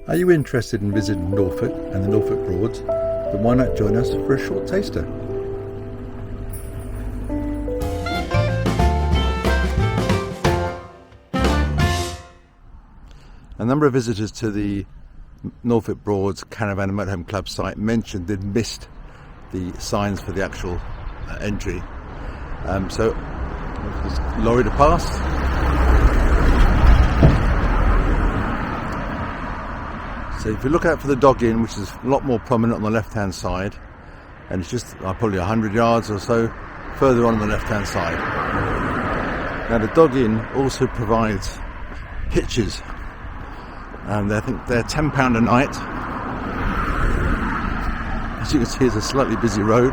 Are you interested in visiting Norfolk and the Norfolk Broads? Then why not join us for a short taster? A number of visitors to the Norfolk Broads Caravan and Motorhome Club site mentioned they'd missed the signs for the actual entry. So this lorry to pass. So if you look out for the dog inn, which is a lot more prominent on the left hand side, and it's just probably 100 yards or so further on the left hand side. Now the dog inn also provides pitches, and I think they're £10 a night. As you can see, it's a slightly busy road.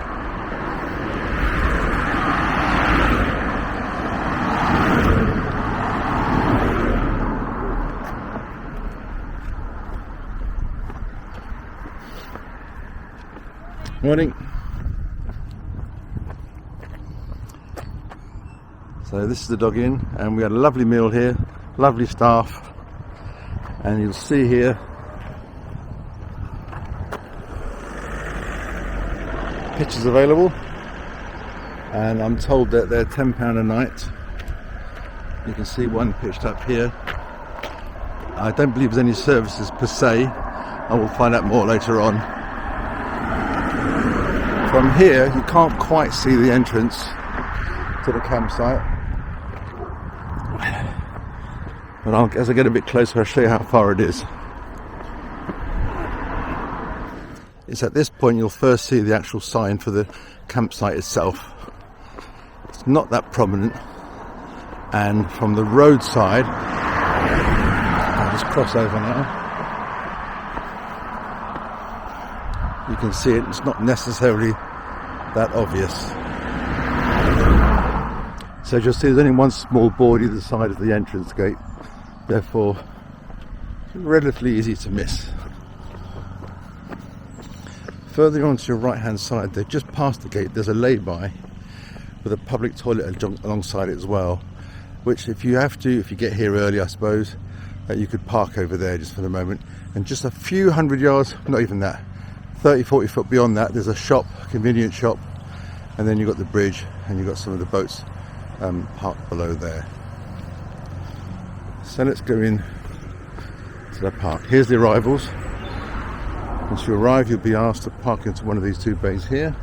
Morning. So this is the dog inn, and we had a lovely meal here, lovely staff, and you'll see here pitches available, and I'm told that they're £10 a night. You can see one pitched up here. I don't believe there's any services per se. I will find out more later on. From here, you can't quite see the entrance to the campsite, but as I get a bit closer, I'll show you how far it is. It's at this point you'll first see the actual sign for the campsite itself. It's not that prominent, and from the roadside, I'll just cross over now. You can see it, it's not necessarily that obvious. So as you'll see, there's only one small board either side of the entrance gate, therefore relatively easy to miss. Further on to your right hand side there, just past the gate, there's a lay-by with a public toilet alongside it as well, which if you get here early, I suppose, you could park over there just for the moment. And just a few hundred yards, not even that, 30-40 foot beyond that, there's a shop, a convenience shop, and then you've got the bridge, and you've got some of the boats parked below there. So let's go in to the park. Here's the arrivals. Once you arrive, you'll be asked to park into one of these two bays here.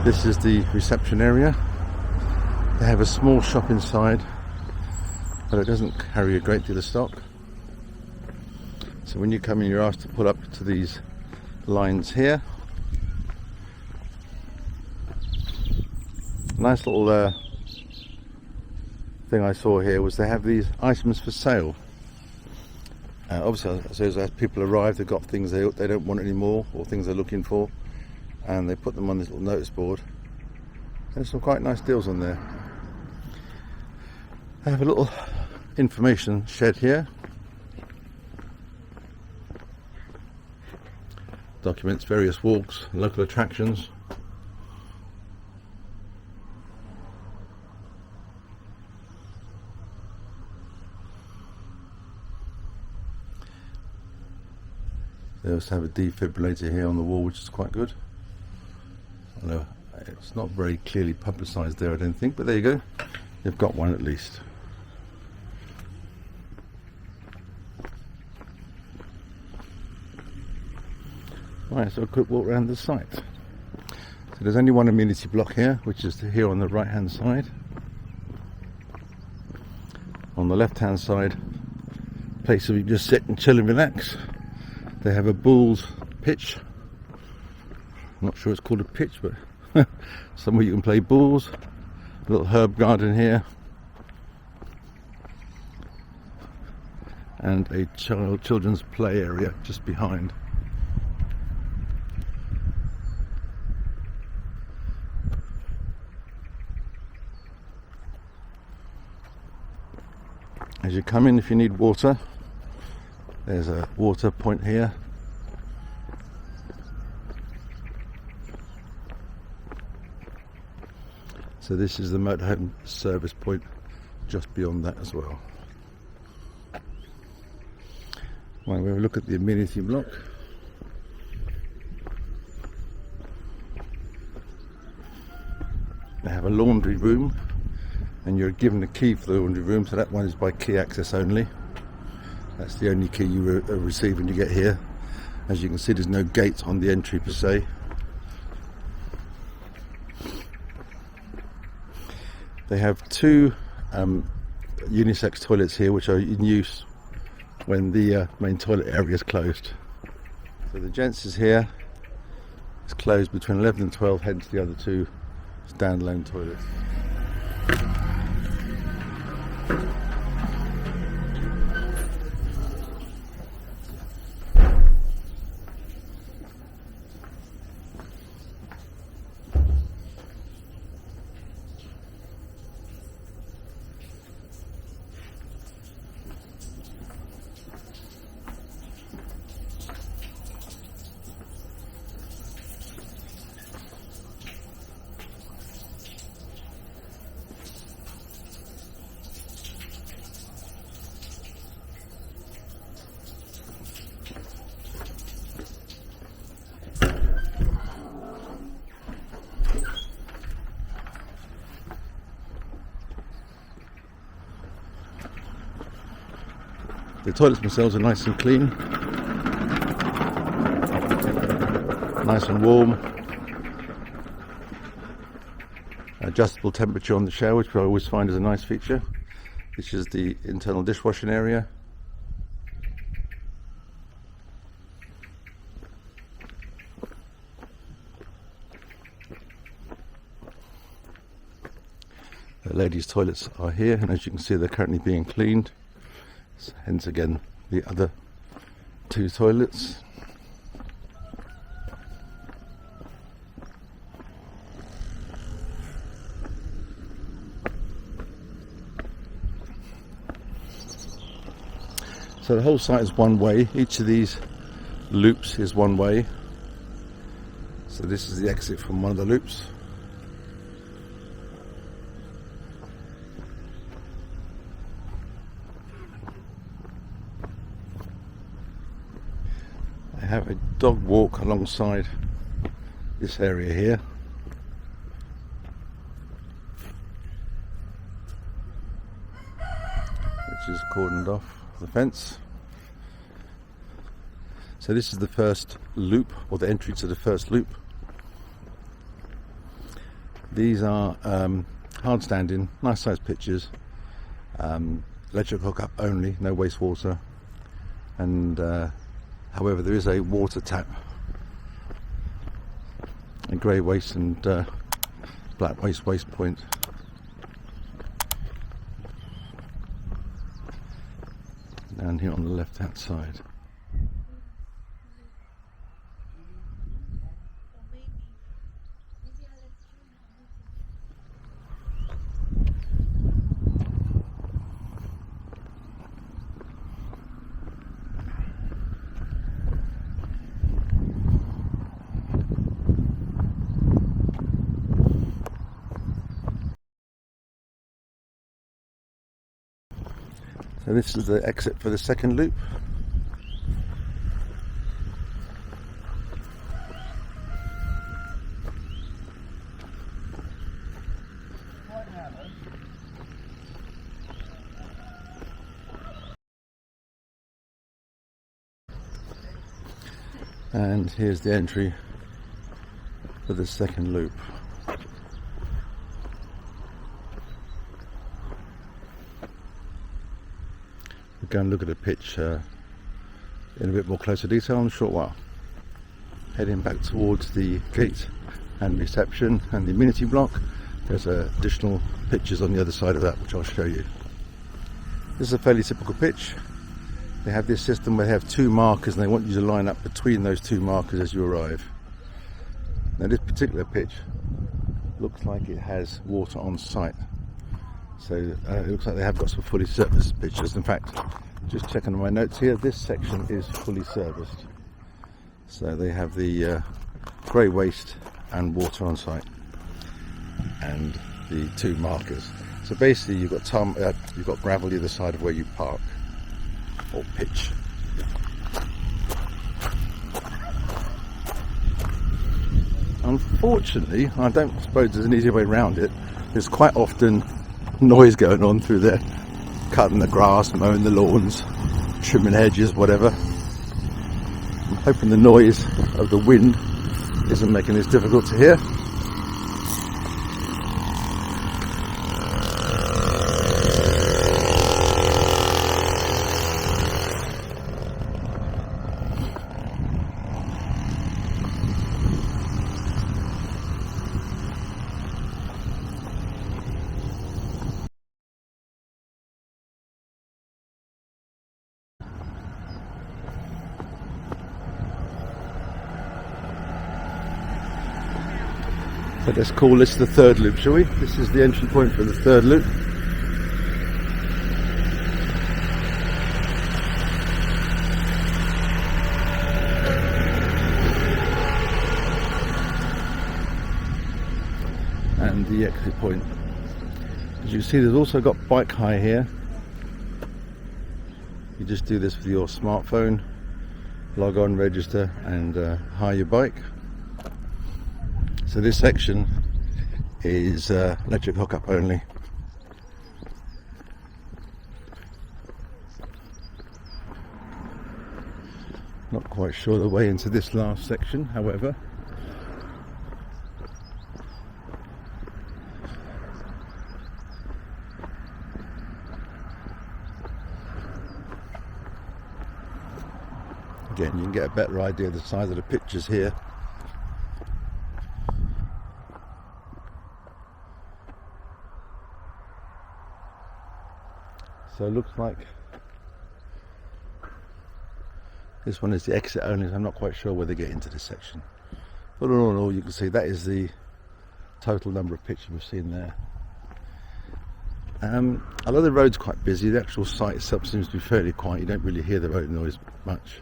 This is the reception area. They have a small shop inside, but it doesn't carry a great deal of stock. So when you come in, you're asked to pull up to these lines here. Nice little thing I saw here was they have these items for sale. Obviously, so as people arrive, they've got things they don't want anymore, or things they're looking for, and they put them on this little notice board. There's some quite nice deals on there. I have a little information shed here. Documents various walks, local attractions. They also have a defibrillator here on the wall, which is quite good. Although it's not very clearly publicised there, I don't think, but there you go. You've got one at least. Right, so a quick walk around the site. So there's only one amenity block here, which is here on the right hand side. On the left hand side, place where you just sit and chill and relax. They have a bull's pitch. I'm not sure it's called a pitch, but somewhere you can play balls. A little herb garden here. And a children's play area just behind. As you come in, if you need water, there's a water point here. So this is the motorhome service point just beyond that as well. Right, we'll look at the amenity block. They have a laundry room, and you're given a key for the laundry room, so that one is by key access only. That's the only key you receive when you get here. As you can see, there's no gate on the entry per se. They have two unisex toilets here, which are in use when the main toilet area is closed. So the gents is here. It's closed between 11 and 12, hence the other two standalone toilets. The toilets themselves are nice and clean, nice and warm, adjustable temperature on the shower, which I always find is a nice feature. This is the internal dishwashing area. The ladies' toilets are here, and as you can see, they're currently being cleaned. Hence again the other two toilets. So the whole site is one way. Each of these loops is one way. So this is the exit from one of the loops. Have a dog walk alongside this area here, which is cordoned off the fence. So this is the first loop, or the entry to the first loop. These are hard standing, nice sized pitches, electric hookup only, no wastewater, and however, there is a water tap, a grey waste and black waste point. Down here on the left hand side. So this is the exit for the second loop. And here's the entry for the second loop. Go and look at the pitch in a bit more closer detail in a short while. Heading back towards the gate and reception and the amenity block, there's additional pitches on the other side of that, which I'll show you. This is a fairly typical pitch. They have this system where they have two markers and they want you to line up between those two markers as you arrive. Now this particular pitch looks like it has water on site. So it looks like they have got some fully serviced pitches. In fact, just checking on my notes here, this section is fully serviced. So they have the grey waste and water on site, and the two markers. So basically, you've got gravel either side of where you park or pitch. Unfortunately, I don't suppose there's an easy way around it. There's quite often noise going on through there, cutting the grass, mowing the lawns, trimming hedges, whatever. I'm hoping the noise of the wind isn't making this difficult to hear. So let's call this the third loop, shall we? This is the entry point for the third loop. And the exit point. As you can see, there's also got bike hire here. You just do this with your smartphone, log on, register, and hire your bike. So this section is electric hookup only. Not quite sure the way into this last section, however. Again, you can get a better idea of the size of the pictures here. So it looks like this one is the exit only, so I'm not quite sure where they get into this section. But all in all, you can see that is the total number of pictures we've seen there. Although the road's quite busy, the actual site itself seems to be fairly quiet. You don't really hear the road noise much.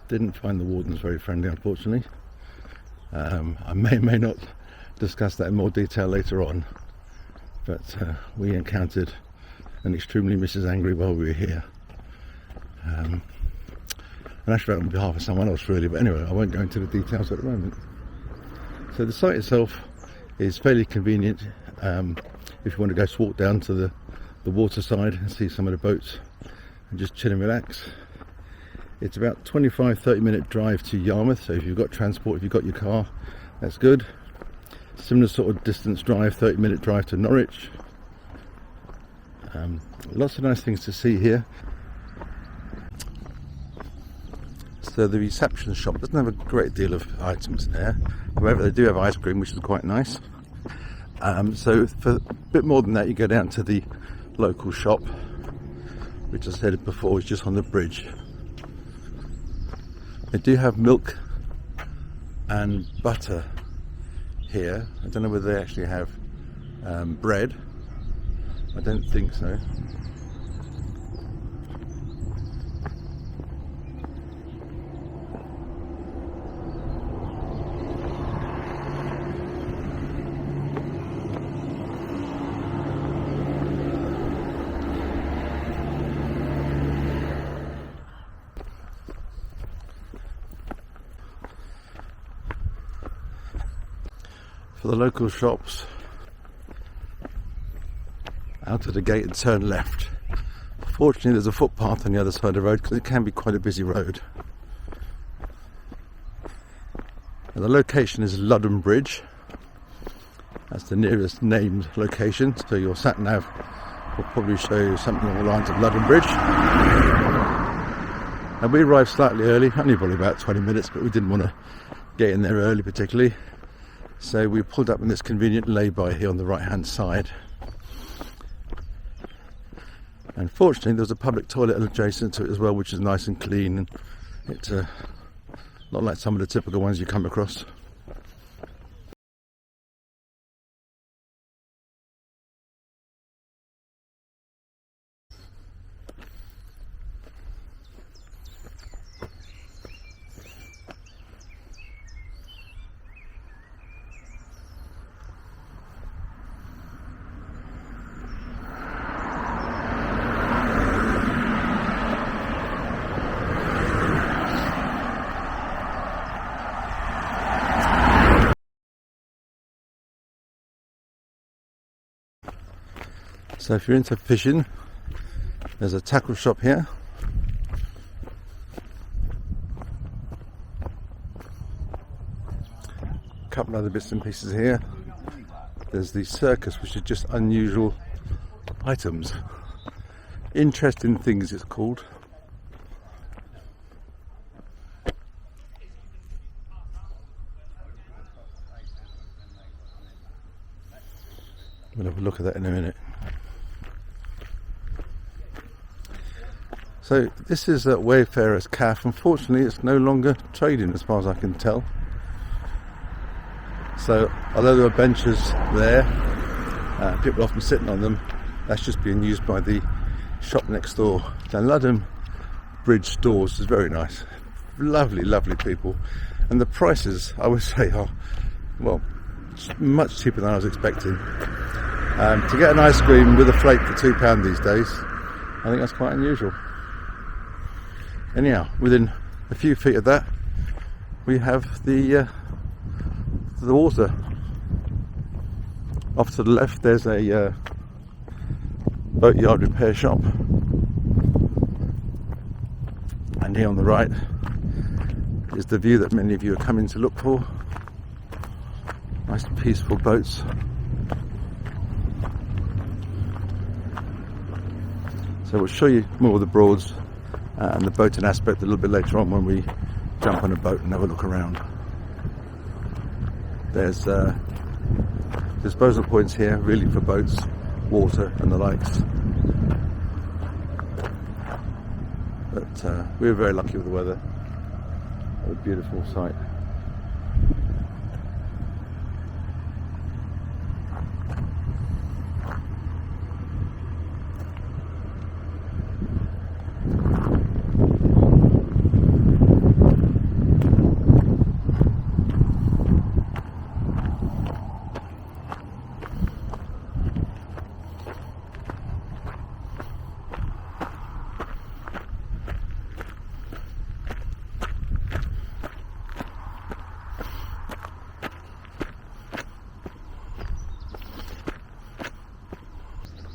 Didn't find the wardens very friendly, unfortunately. I may not discuss that in more detail later on, but we encountered an extremely Mrs. Angry while we were here. And actually on behalf of someone else really, but anyway, I won't go into the details at the moment. So the site itself is fairly convenient if you want to go walk down to the water side and see some of the boats and just chill and relax. It's about 25-30 minute drive to Yarmouth, so if you've got transport, if you've got your car, that's good. Similar sort of distance drive, 30 minute drive to Norwich. Lots of nice things to see here. So the reception shop doesn't have a great deal of items there. However, they do have ice cream, which is quite nice. So for a bit more than that, you go down to the local shop, which I said before is just on the bridge. They do have milk and butter here. I don't know whether they actually have bread. I don't think so. For the local shops, out of the gate and turn left. Fortunately, there's a footpath on the other side of the road because it can be quite a busy road. And the location is Ludham Bridge. That's the nearest named location, so your sat nav will probably show you something along the lines of Ludham Bridge. And we arrived slightly early, only probably about 20 minutes, but we didn't want to get in there early particularly. So we pulled up in this convenient lay-by here on the right-hand side. And fortunately, there's a public toilet adjacent to it as well, which is nice and clean. And it's not like some of the typical ones you come across. So if you're into fishing, there's a tackle shop here. A couple other bits and pieces here. There's the circus, which is just unusual items. Interesting things it's called. We'll have a look at that in a minute. So this is Wayfarer's Cafe. Unfortunately, it's no longer trading as far as I can tell. So although there are benches there, people often sitting on them, that's just being used by the shop next door. The Ludham Bridge stores is very nice. Lovely, lovely people. And the prices, I would say, are, well, much cheaper than I was expecting. To get an ice cream with a flake for £2 these days, I think that's quite unusual. Anyhow, within a few feet of that, we have the water. Off to the left, there's a boatyard repair shop, and here on the right is the view that many of you are coming to look for. Nice peaceful boats. So we'll show you more of the Broads and the boating aspect a little bit later on when we jump on a boat and have a look around. There's disposal points here really for boats, water and the likes. But we were very lucky with the weather. A beautiful sight.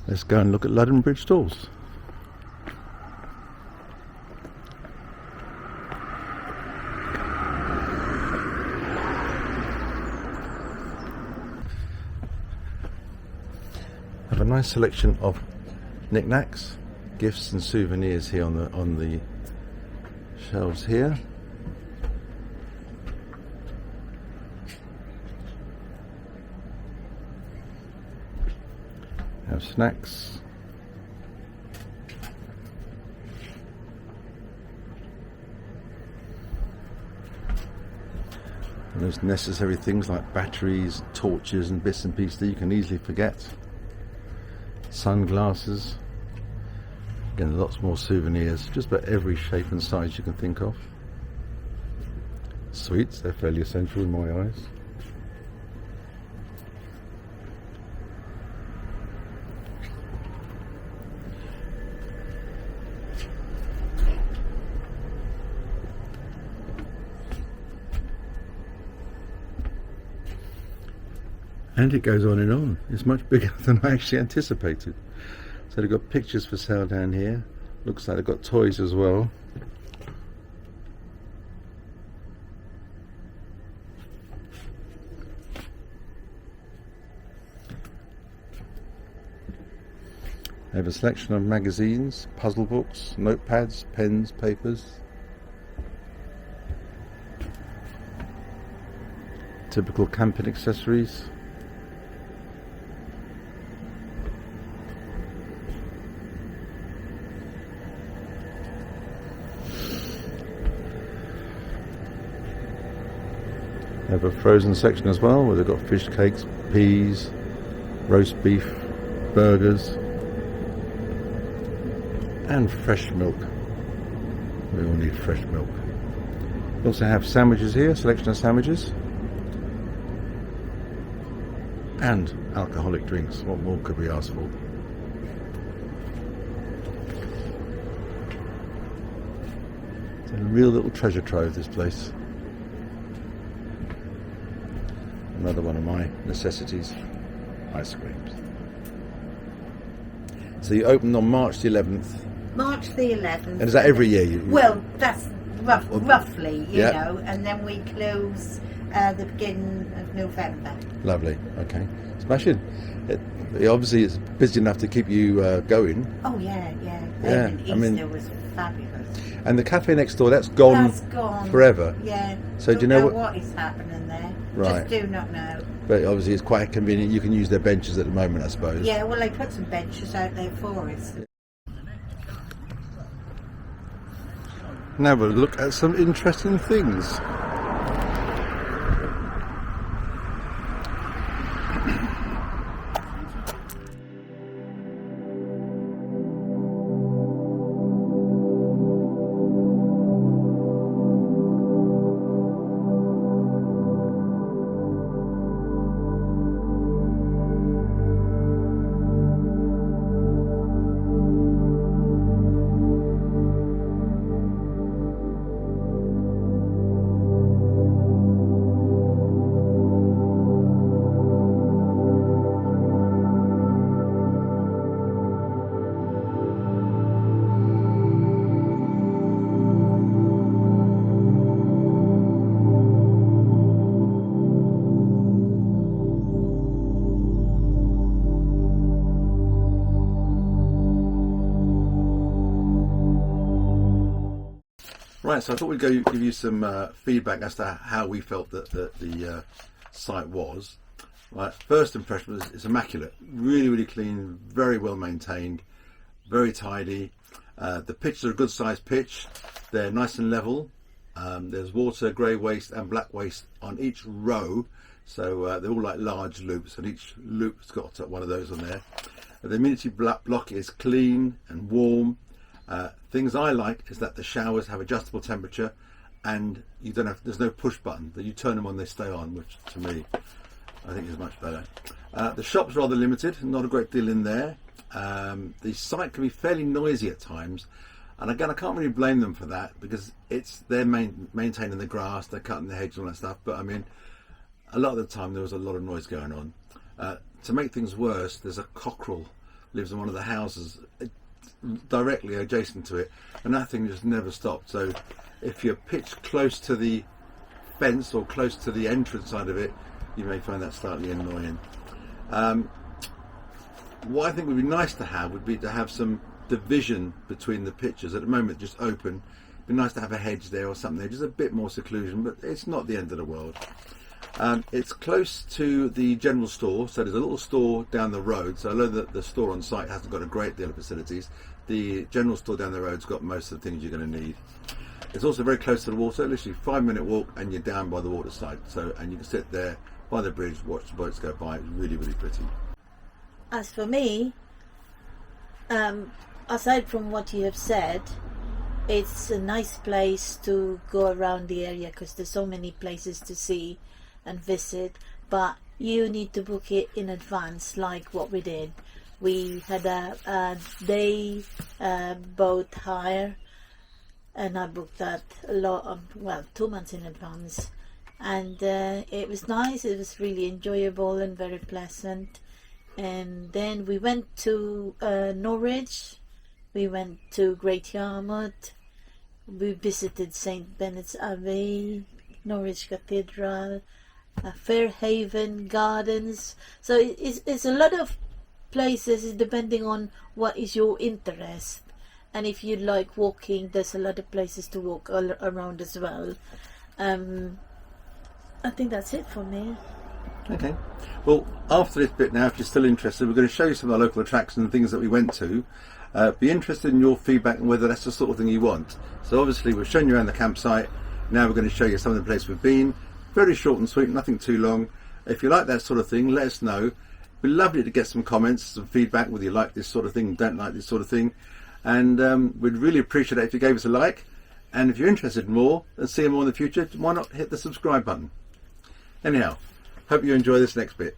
Let's go and look at Ludham Bridge stalls. Have a nice selection of knickknacks, gifts and souvenirs here on the shelves here. Have snacks. And there's necessary things like batteries, torches and bits and pieces that you can easily forget. Sunglasses. Again, lots more souvenirs, just about every shape and size you can think of. Sweets, they're fairly essential in my eyes. And it goes on and on. It's much bigger than I actually anticipated. So they've got pictures for sale down here. Looks like they've got toys as well. They have a selection of magazines, puzzle books, notepads, pens, papers. Typical camping accessories. They have a frozen section as well, where they've got fish cakes, peas, roast beef, burgers, and fresh milk. We all need fresh milk. They also have sandwiches here, selection of sandwiches, and alcoholic drinks. What more could we ask for? It's a real little treasure trove, this place. Another one of my necessities, ice creams. So you opened on March the 11th. March the 11th. And is that every year? Well, that's roughly, you Yeah. know, and then we close the beginning of November. Lovely. Okay. Smashing. Obviously, it's busy enough to keep you going. Oh yeah. Yeah, Even I mean- Easter was fabulous. And the cafe next door, that's gone, That's gone forever. Yeah. So Don't do you know what is happening there? Right. Just do not know. But obviously, it's quite convenient. You can use their benches at the moment, I suppose. Yeah, well, they put some benches out there for us. Now we'll look at some interesting things. Right, so I thought we'd give you some feedback as to how we felt that the site was. Right, first impression was it's immaculate, really clean, very well maintained, very tidy. The pitches are a good sized pitch, they're nice and level. There's water, grey waste and black waste on each row, so they're all like large loops, and each loop's got one of those on there. The amenity block is clean and warm. Things I like is that the showers have adjustable temperature, and you don't have, there's no push button that you turn them on, they stay on, which to me I think is much better. The shop's rather limited, not a great deal in there. The site can be fairly noisy at times, and again I can't really blame them for that, because they're maintaining the grass, they're cutting the hedges and all that stuff, but I mean a lot of the time there was a lot of noise going on. To make things worse, there's a cockerel lives in one of the houses directly adjacent to it, and that thing just never stopped. So if you're pitched close to the fence or close to the entrance side of it, you may find that slightly annoying. What I think would be nice to have would be to have some division between the pitches. At the moment just open. It'd be nice to have a hedge there or something there, just a bit more seclusion, but it's not the end of the world. It's close to the general store, so there's a little store down the road. So although the store on site hasn't got a great deal of facilities, the general store down the road's got most of the things you're going to need. It's also very close to the water, literally 5-minute walk and you're down by the waterside. So, and you can sit there by the bridge, watch the boats go by. It's really pretty. As for me, aside from what you have said, it's a nice place to go around the area because there's so many places to see and visit, but you need to book it in advance, like what we did. We had a day boat hire, and I booked that a lot, 2 months in advance, and it was nice. It was really enjoyable and very pleasant. And then we went to Norwich, we went to Great Yarmouth, we visited St. Bennet's Abbey, Norwich Cathedral, Fairhaven Gardens. So it's a lot of places depending on what is your interest, and if you like walking, there's a lot of places to walk all around as well. I think that's it for me. Okay, well after this bit now, if you're still interested, we're going to show you some of the local attractions and things that we went to. Be interested in your feedback and whether that's the sort of thing you want. So obviously we've shown you around the campsite, now we're going to show you some of the places we've been. Very short and sweet, nothing too long. If you like that sort of thing, let us know. It'd be lovely to get some comments, some feedback, whether you like this sort of thing, don't like this sort of thing. And we'd really appreciate it if you gave us a like. And if you're interested in more and seeing more in the future, why not hit the subscribe button? Anyhow, hope you enjoy this next bit.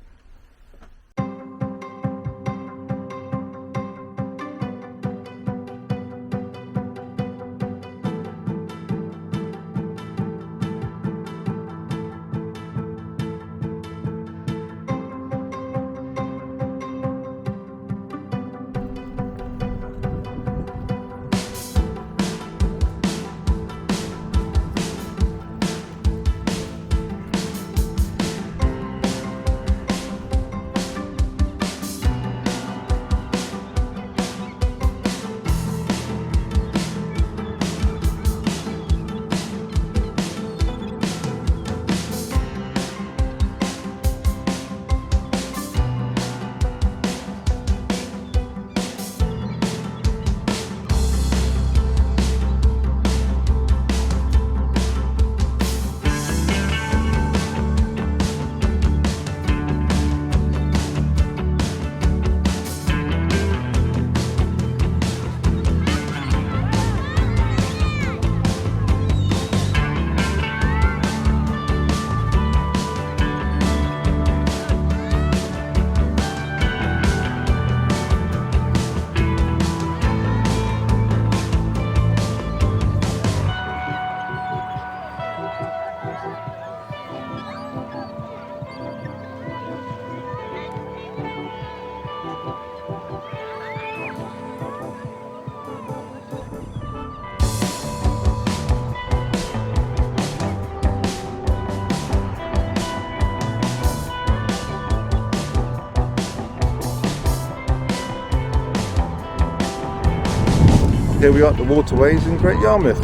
Here we are at the waterways in Great Yarmouth.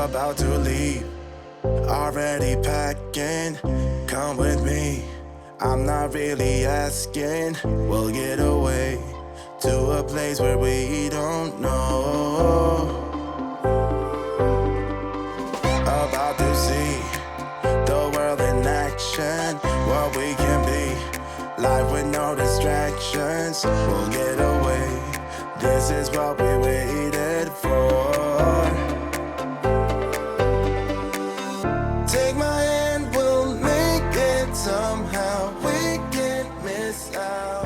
About to leave, already packing. Come with me, I'm not really asking. We'll get away to a place where we don't know. About to see the world in action, what we can be, life with no distractions. We'll get away, this is what we waited for. Take my hand, we'll make it somehow. We can't miss out.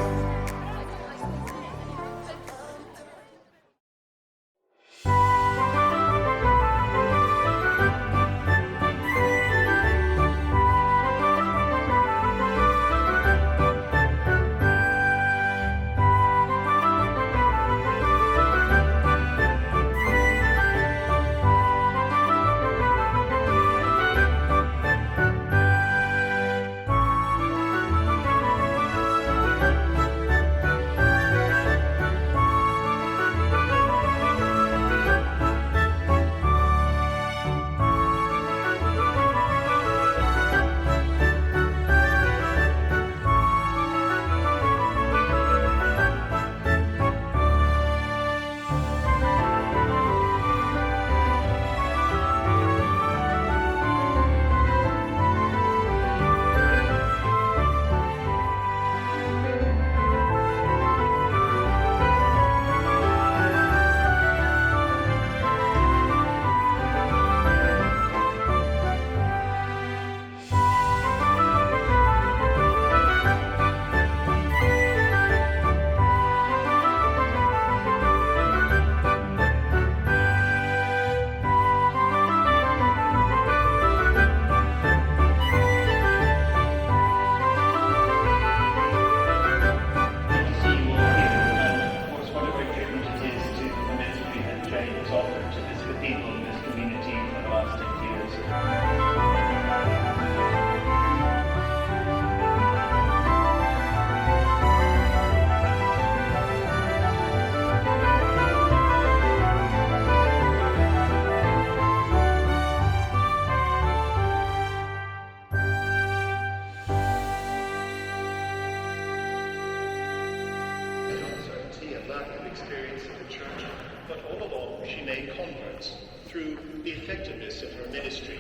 converts through the effectiveness of her ministry,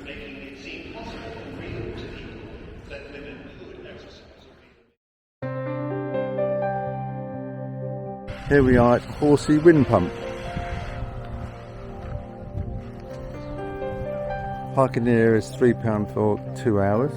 making it seem possible and real to people that women could exercise obedience. Here we are at Horsey Windpump. Parking here is £3 for 2 hours.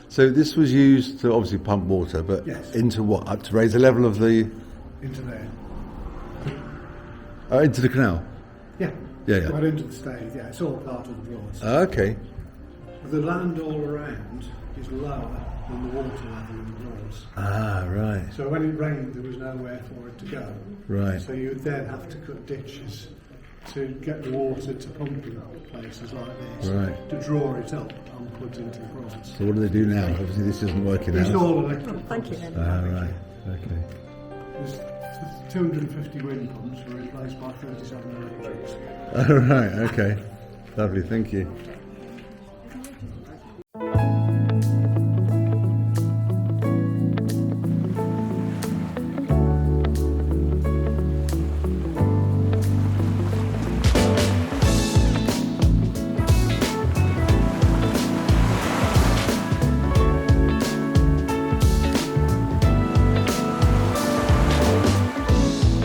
So this was used to obviously pump water, but Yes. into what? Up to raise the level of the... Into there. into the canal? Yeah. Yeah, yeah. Right into the stage, yeah. It's all part of the Broads. Okay. The land all around is lower than the water level in the Broads. Ah, right. So when it rained, there was nowhere for it to go. Right. So you would then have to cut ditches to get the water to pumping places like this. Right. To draw it up and put into the Broads. So what do they do now? Obviously this isn't working It's out. all electric. Thank you then. Ah, right. Okay. There's 250 wind pumps were replaced by 37 electrics. All right. Okay. Lovely. Thank you.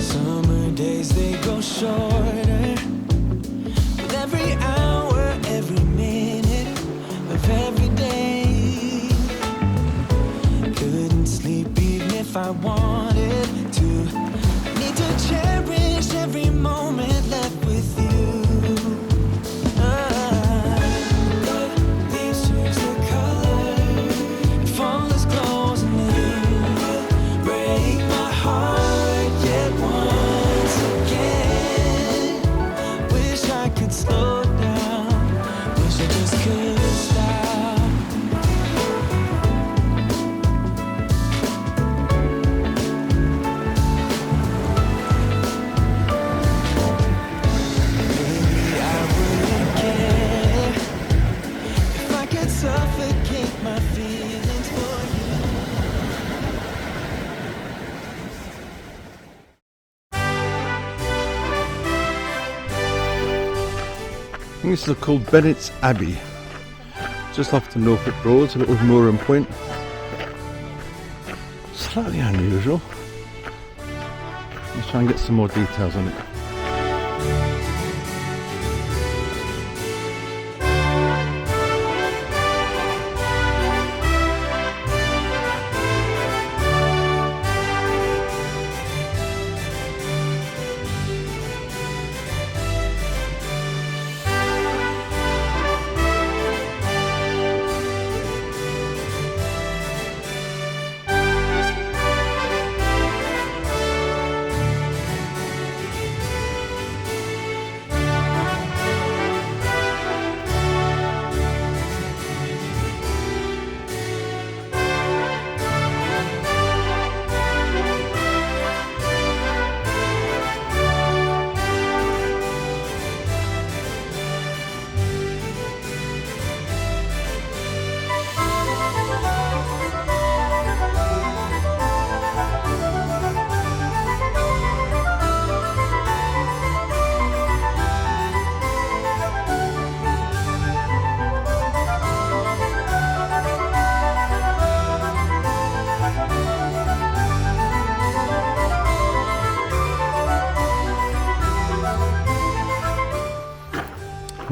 Summer days they go shorter with every hour, every minute of every day. Couldn't sleep even if I wanted to. Need to cherish every moment left with you. Leaves change their color, fall is close and you break my heart yet once again. Wish I could slow down, wish I just could stop. Maybe I wouldn't care if I could suffocate my feelings for you. I think this is called Bennet's Abbey. Just off the Norfolk Broads, a little mooring point. Slightly unusual. Let's try and get some more details on it.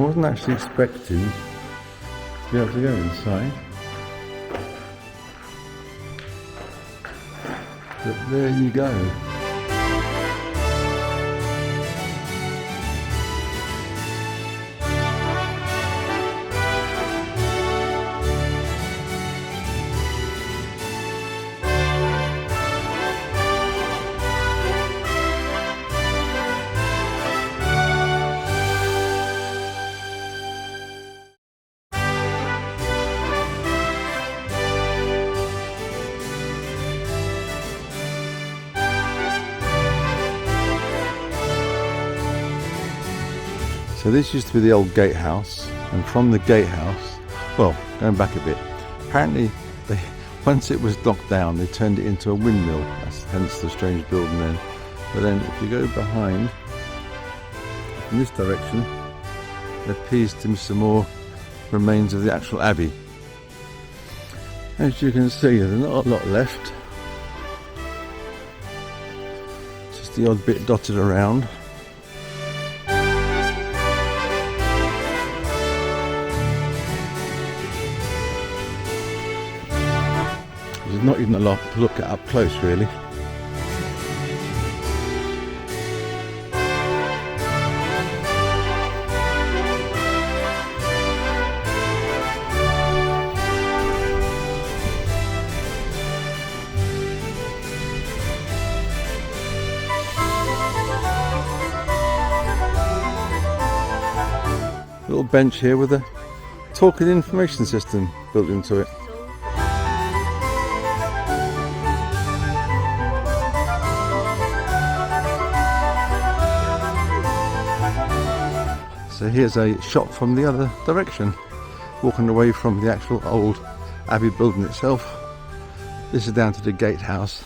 I wasn't actually expecting to be able to go inside, but there you go. So this used to be the old gatehouse, and from the gatehouse, well, going back a bit, apparently once it was locked down, they turned it into a windmill. That's hence the strange building then. But then if you go behind, in this direction, there appears to be some more remains of the actual Abbey. As you can see, there's not a lot left. Just the odd bit dotted around. There's not even a lot to look at up close, really. Little bench here with a talking information system built into it. So here's a shot from the other direction, walking away from the actual old Abbey building itself. This is down to the gatehouse.